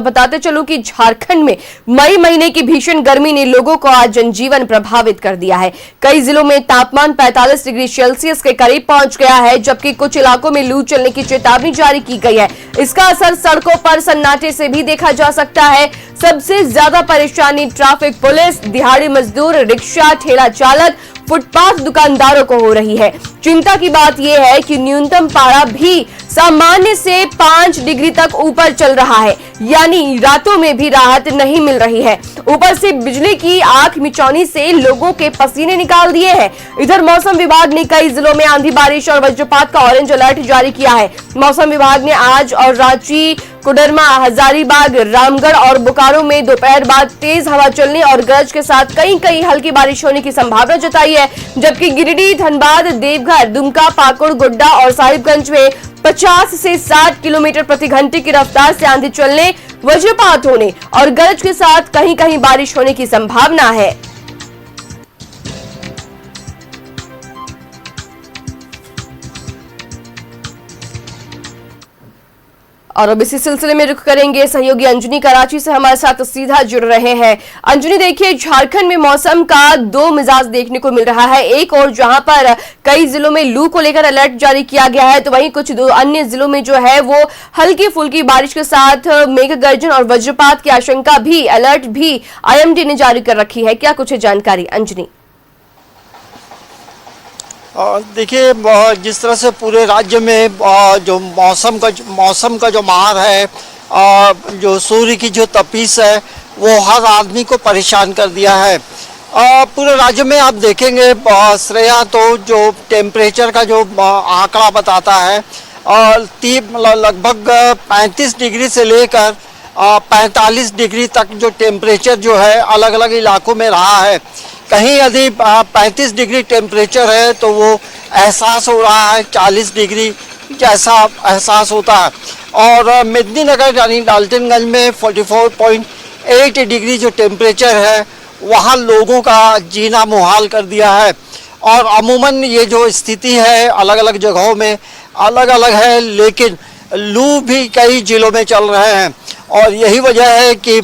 बताते चलो कि झारखंड में मई महीने की भीषण गर्मी ने लोगों को आज जनजीवन प्रभावित कर दिया है। कई जिलों में तापमान 45 डिग्री सेल्सियस के करीब पहुंच गया है, जबकि कुछ इलाकों में लू चलने की चेतावनी जारी की गई है। इसका असर सड़कों पर सन्नाटे से भी देखा जा सकता है। सबसे ज्यादा परेशानी ट्रैफिक पुलिस, दिहाड़ी मजदूर, रिक्शा, ठेला चालक, फुटपाथ दुकानदारों को हो रही है। चिंता की बात यह है कि न्यूनतम पारा भी सामान्य से 5 डिग्री तक ऊपर चल रहा है, यानी रातों में भी राहत नहीं मिल रही है। ऊपर से बिजली की आंख मिचौनी से लोगों के पसीने निकाल दिए हैं। इधर मौसम विभाग ने कई जिलों में आंधी बारिश और वज्रपात का ऑरेंज अलर्ट जारी किया है। मौसम विभाग ने आज और रांची, कोडरमा, हजारीबाग, रामगढ़ और बोकारो में दोपहर बाद तेज हवा चलने और गरज के साथ कहीं हल्की बारिश होने की संभावना जताई है, जबकि गिरिडीह, धनबाद, देवघर, दुमका, पाकुड़, गोड्डा और साहिबगंज में 50 से 60 किलोमीटर प्रति घंटे की रफ्तार से आंधी चलने, वज्रपात होने और गरज के साथ कहीं बारिश होने की संभावना है। और अब इसी सिलसिले में रुख करेंगे सहयोगी अंजनी कराची से हमारे साथ सीधा जुड़ रहे हैं। अंजनी, देखिए झारखंड में मौसम का दो मिजाज देखने को मिल रहा है। एक और जहां पर कई जिलों में लू को लेकर अलर्ट जारी किया गया है, तो वहीं कुछ अन्य जिलों में जो है वो हल्की फुल्की बारिश के साथ मेघ गर्जन और वज्रपात की आशंका भी, अलर्ट भी आईएमडी ने जारी कर रखी है। क्या कुछ जानकारी अंजनी? देखिए, जिस तरह से पूरे राज्य में जो मौसम का जो मार है, जो सूर्य की जो तपिश है, वो हर आदमी को परेशान कर दिया है। पूरे राज्य में आप देखेंगे श्रेया, तो जो टेम्परेचर का जो आंकड़ा बताता है, लगभग 35 डिग्री से लेकर 45 डिग्री तक जो टेम्परेचर जो है अलग अलग इलाकों में रहा है। कहीं यदि 35 डिग्री टेम्परेचर है तो वो एहसास हो रहा है 40 डिग्री जैसा एहसास होता है। और मेदिनीनगर यानी डाल्टनगंज में 44.8 डिग्री जो टेम्परेचर है, वहाँ लोगों का जीना मुहाल कर दिया है। और अमूमन ये जो स्थिति है अलग अलग जगहों में अलग अलग है, लेकिन लू भी कई जिलों में चल रहे हैं। और यही वजह है कि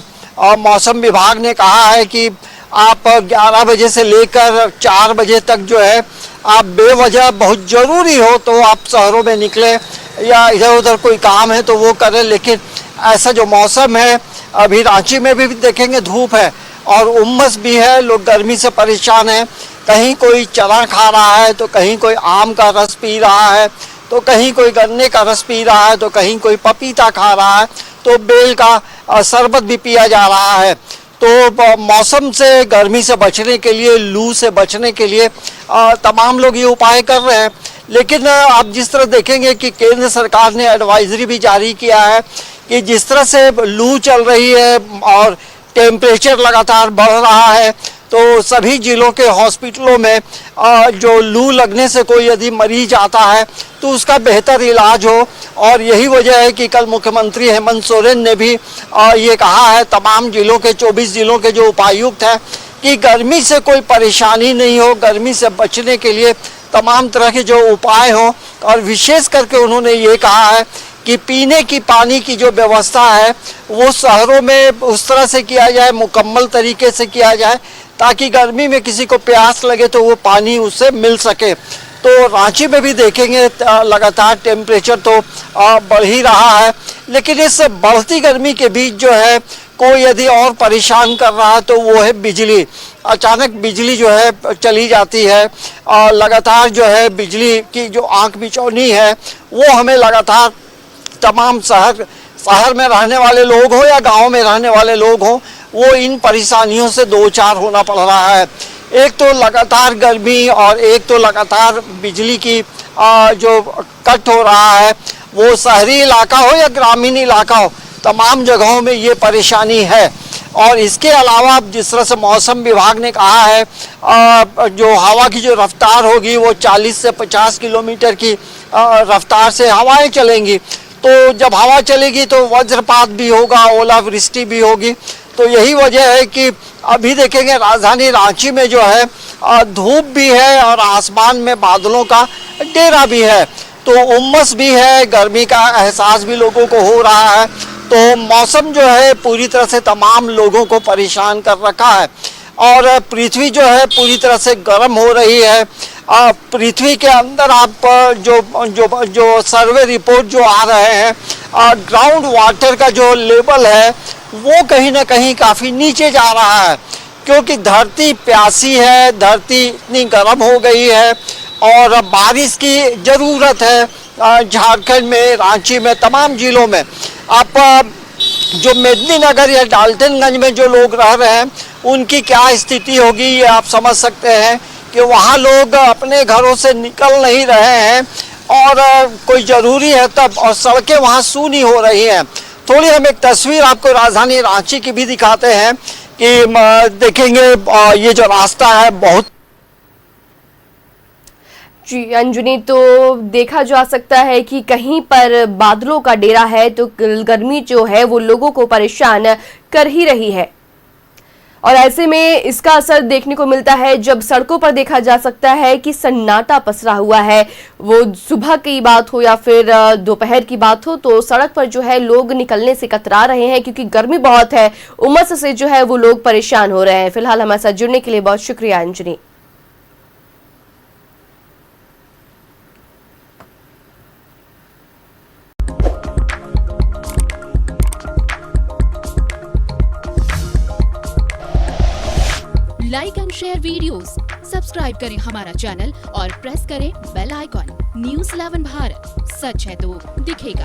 मौसम विभाग ने कहा है कि आप 11 बजे से लेकर 4 बजे तक जो है, आप बेवजह बहुत ज़रूरी हो तो आप शहरों में निकले या इधर उधर कोई काम है तो वो करें। लेकिन ऐसा जो मौसम है, अभी रांची में भी देखेंगे धूप है और उमस भी है, लोग गर्मी से परेशान हैं। कहीं कोई चना खा रहा है तो कहीं कोई आम का रस पी रहा है, तो कहीं कोई गन्ने का रस पी रहा है, तो कहीं कोई पपीता खा रहा है, तो बेल का शरबत भी पिया जा रहा है। तो मौसम से, गर्मी से बचने के लिए, लू से बचने के लिए तमाम लोग ये उपाय कर रहे हैं। लेकिन आप जिस तरह देखेंगे कि केंद्र सरकार ने एडवाइजरी भी जारी किया है कि जिस तरह से लू चल रही है और टेम्परेचर लगातार बढ़ रहा है, तो सभी जिलों के हॉस्पिटलों में जो लू लगने से कोई यदि मरीज आता है तो उसका बेहतर इलाज हो। और यही वजह है कि कल मुख्यमंत्री हेमंत सोरेन ने भी ये कहा है तमाम जिलों के, 24 जिलों के जो उपायुक्त हैं, कि गर्मी से कोई परेशानी नहीं हो, गर्मी से बचने के लिए तमाम तरह के जो उपाय हों। और विशेष करके उन्होंने ये कहा है कि पीने की पानी की जो व्यवस्था है वो शहरों में उस तरह से किया जाए, मुकम्मल तरीके से किया जाए, ताकि गर्मी में किसी को प्यास लगे तो वो पानी उससे मिल सके। तो रांची में भी देखेंगे लगातार टेम्परेचर तो बढ़ ही रहा है। लेकिन इस बढ़ती गर्मी के बीच जो है कोई यदि और परेशान कर रहा है तो वो है बिजली। अचानक बिजली जो है चली जाती है और लगातार जो है बिजली की जो आंख मिचौनी है वो हमें लगातार तमाम शहर में रहने वाले लोग हो या गाँव में रहने वाले लोग हो, वो इन परेशानियों से दो चार होना पड़ रहा है। एक तो लगातार गर्मी और एक तो लगातार बिजली की जो कट हो रहा है, वो शहरी इलाका हो या ग्रामीण इलाका हो, तमाम जगहों में ये परेशानी है। और इसके अलावा जिस तरह से मौसम विभाग ने कहा है, जो हवा की जो रफ्तार होगी वो 40 से 50 किलोमीटर की रफ्तार से हवाएं चलेंगी। तो जब हवा चलेगी तो वज्रपात भी होगा, ओलावृष्टि भी होगी। तो यही वजह है कि अभी देखेंगे राजधानी रांची में जो है धूप भी है और आसमान में बादलों का डेरा भी है, तो उमस भी है, गर्मी का एहसास भी लोगों को हो रहा है। तो तो मौसम जो है पूरी तरह से तमाम लोगों को परेशान कर रखा है और पृथ्वी जो है पूरी तरह से गर्म हो रही है। पृथ्वी के अंदर आप जो सर्वे रिपोर्ट जो आ रहे हैं, ग्राउंड वाटर का जो लेवल है वो कहीं ना कहीं काफ़ी नीचे जा रहा है, क्योंकि धरती प्यासी है, धरती इतनी गर्म हो गई है और बारिश की ज़रूरत है। झारखंड में, रांची में, तमाम जिलों में आप जो मेदिनीनगर या डाल्टनगंज में जो लोग रह रहे हैं उनकी क्या स्थिति होगी ये आप समझ सकते हैं कि वहाँ लोग अपने घरों से निकल नहीं रहे हैं और कोई ज़रूरी है तब, और सड़कें वहाँ सूनी हो रही हैं। थोड़ी हम एक तस्वीर आपको राजधानी रांची की भी दिखाते हैं कि देखेंगे ये जो रास्ता है बहुत। जी अंजनी, तो देखा जा सकता है कि कहीं पर बादलों का डेरा है तो गर्मी जो है वो लोगों को परेशान कर ही रही है और ऐसे में इसका असर देखने को मिलता है जब सड़कों पर देखा जा सकता है कि सन्नाटा पसरा हुआ है। वो सुबह की बात हो या फिर दोपहर की बात हो, तो सड़क पर जो है लोग निकलने से कतरा रहे हैं क्योंकि गर्मी बहुत है, उमस से जो है वो लोग परेशान हो रहे हैं। फिलहाल हमारे साथ जुड़ने के लिए बहुत शुक्रिया Anjani. Like and share videos, subscribe करें हमारा चैनल और प्रेस करें बेल आइकॉन। न्यूज़ 11 भारत, सच है तो दिखेगा।